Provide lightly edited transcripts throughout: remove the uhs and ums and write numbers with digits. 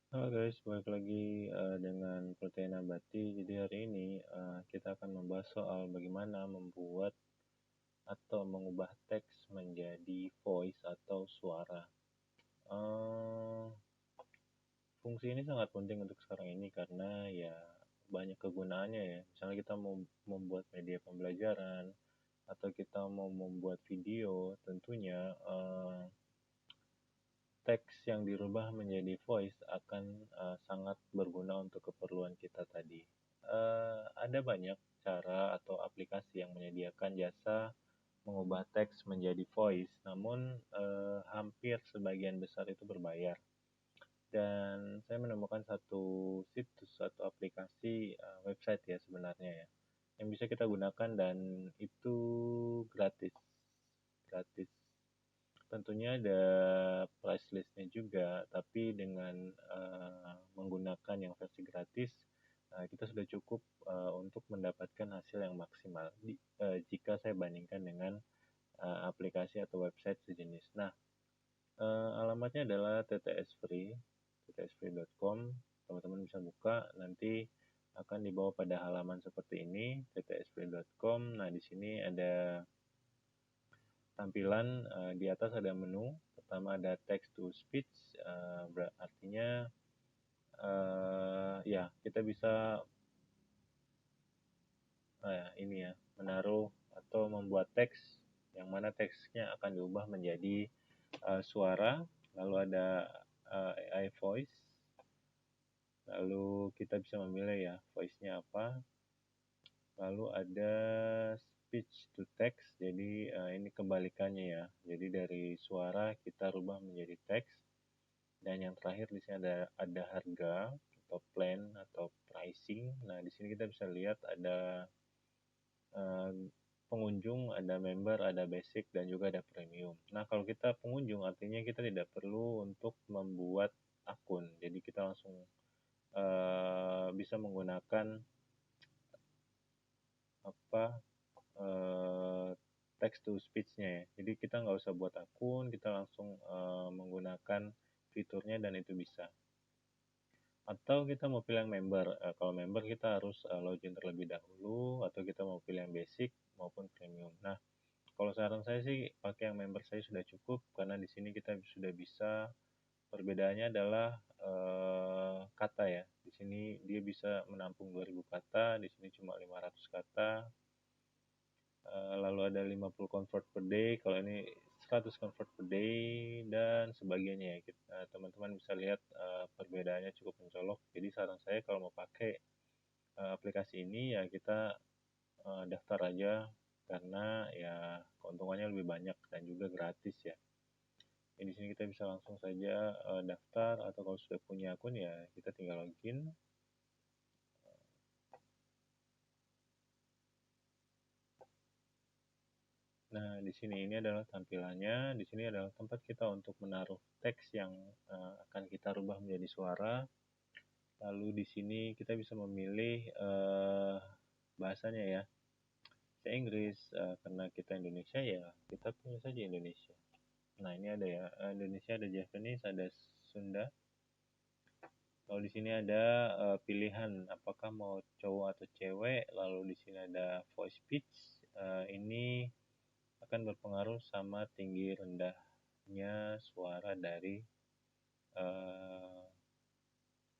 Halo guys, balik lagi dengan Protein Nabati. Jadi hari ini kita akan membahas soal bagaimana membuat atau mengubah teks menjadi voice atau suara. Eh, Fungsi ini sangat penting untuk sekarang ini karena ya banyak kegunaannya ya. Misalnya kita mau membuat media pembelajaran atau kita mau membuat video, tentunya teks yang dirubah menjadi voice akan sangat berguna untuk keperluan kita tadi. Ada banyak cara atau aplikasi yang menyediakan jasa mengubah teks menjadi voice, namun hampir sebagian besar itu berbayar. Dan saya menemukan satu situs atau aplikasi website ya sebenarnya ya, yang bisa kita gunakan dan itu gratis. Gratis. Tentunya ada price listnya juga, tapi dengan menggunakan yang versi gratis, kita sudah cukup untuk mendapatkan hasil yang maksimal jika saya bandingkan dengan aplikasi atau website sejenis. Nah, alamatnya adalah ttsfree.com. Teman-teman bisa buka, nanti akan dibawa pada halaman seperti ini, ttsfree.com. Nah, di sini ada tampilan di atas ada menu. Pertama ada text to speech, artinya ya kita bisa ini ya menaruh atau membuat teks yang mana teksnya akan diubah menjadi suara. Lalu ada AI voice. Lalu kita bisa memilih ya voice-nya apa. Lalu ada speech to text, jadi ini kebalikannya ya. Jadi dari suara kita rubah menjadi teks. Dan yang terakhir di sini ada harga atau plan atau pricing. Nah, di sini kita bisa lihat ada uh, pengunjung, ada member, ada basic dan juga ada premium. Nah, kalau kita pengunjung artinya kita tidak perlu untuk membuat akun. Jadi kita langsung bisa menggunakan apa text to speech-nya ya. Jadi kita nggak usah buat akun, kita langsung menggunakan fiturnya dan itu bisa. Atau kita mau pilih yang member. Kalau member kita harus login terlebih dahulu, atau kita mau pilih yang basic maupun premium. Nah, kalau saran saya sih pakai yang member saya sudah cukup karena di sini kita sudah bisa. Perbedaannya adalah kata ya. Di sini dia bisa menampung 2000 kata, di sini cuma 500 kata. Lalu ada 50 convert per day, kalau ini 100 convert per day dan sebagainya ya. Teman-teman bisa lihat perbedaannya cukup mencolok. Jadi saran saya kalau mau pakai aplikasi ini ya kita daftar aja karena ya keuntungannya lebih banyak dan juga gratis ya. Di sini kita bisa langsung saja daftar, atau kalau sudah punya akun ya kita tinggal login. Nah, di sini ini adalah tampilannya. Di sini adalah tempat kita untuk menaruh teks yang akan kita rubah menjadi suara. Lalu di sini kita bisa memilih bahasanya ya. Saya Inggris, karena kita Indonesia ya kita pilih saja Indonesia. Nah, ini ada ya, Indonesia, ada Japanese, ada Sunda. Lalu di sini ada pilihan apakah mau cowok atau cewek. Lalu di sini ada voice pitch. Ini akan berpengaruh sama tinggi rendahnya suara dari uh,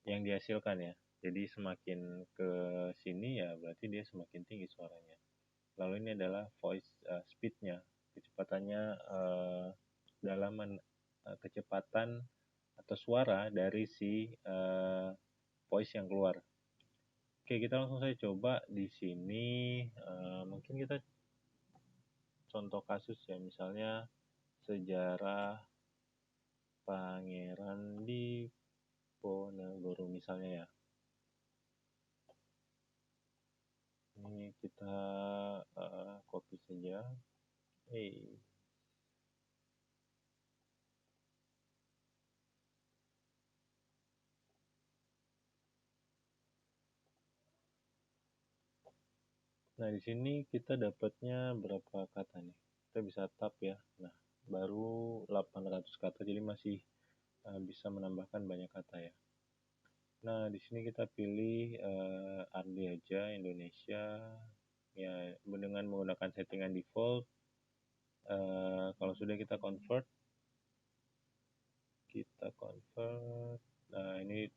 yang dihasilkan ya. Jadi semakin ke sini ya berarti dia semakin tinggi suaranya. Lalu ini adalah voice speednya, kecepatannya dalam kecepatan atau suara dari si voice yang keluar. Oke, kita langsung saja coba di sini. Mungkin kita contoh kasus ya, misalnya sejarah Pangeran Diponegoro misalnya ya. Ini kita copy saja. Hey. Nah, di sini kita dapatnya berapa kata nih? Kita bisa tab ya. Nah, baru 800 kata, jadi masih bisa menambahkan banyak kata ya. Nah, di sini kita pilih Ardi aja, Indonesia. Ya, dengan menggunakan settingan default. Kalau sudah kita convert. Nah, ini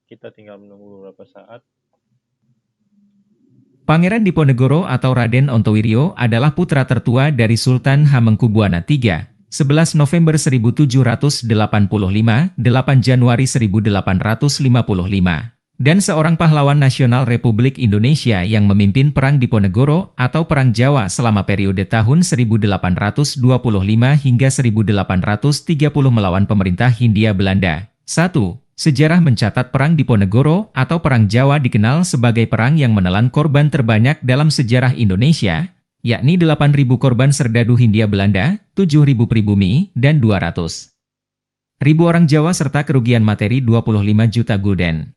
kita tinggal menunggu beberapa saat. Pangeran Diponegoro atau Raden Ontowirio adalah putra tertua dari Sultan Hamengkubuwana III, 11 November 1785, 8 Januari 1855, dan seorang pahlawan nasional Republik Indonesia yang memimpin Perang Diponegoro atau Perang Jawa selama periode tahun 1825 hingga 1830 melawan pemerintah Hindia Belanda. 1. Sejarah mencatat Perang Diponegoro atau Perang Jawa dikenal sebagai perang yang menelan korban terbanyak dalam sejarah Indonesia, yakni 8.000 korban serdadu Hindia Belanda, 7.000 pribumi, dan 200.000 orang Jawa serta kerugian materi 25 juta gulden.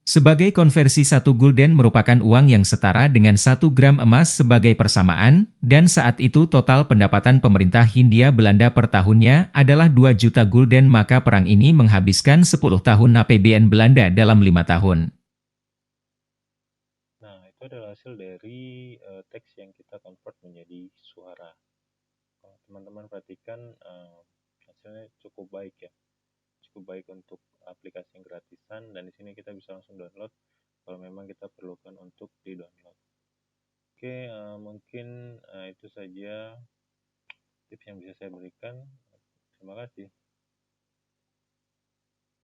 Sebagai konversi 1 gulden merupakan uang yang setara dengan 1 gram emas sebagai persamaan, dan saat itu total pendapatan pemerintah Hindia Belanda per tahunnya adalah 2 juta gulden, maka perang ini menghabiskan 10 tahun APBN Belanda dalam 5 tahun. Nah, itu adalah hasil dari teks yang kita convert menjadi suara. Kalau teman-teman perhatikan, hasilnya cukup baik ya. Cukup baik untuk aplikasi yang gratisan, dan di sini kita bisa langsung download kalau memang kita perlukan untuk di-download. Oke, mungkin itu saja tips yang bisa saya berikan. Terima kasih.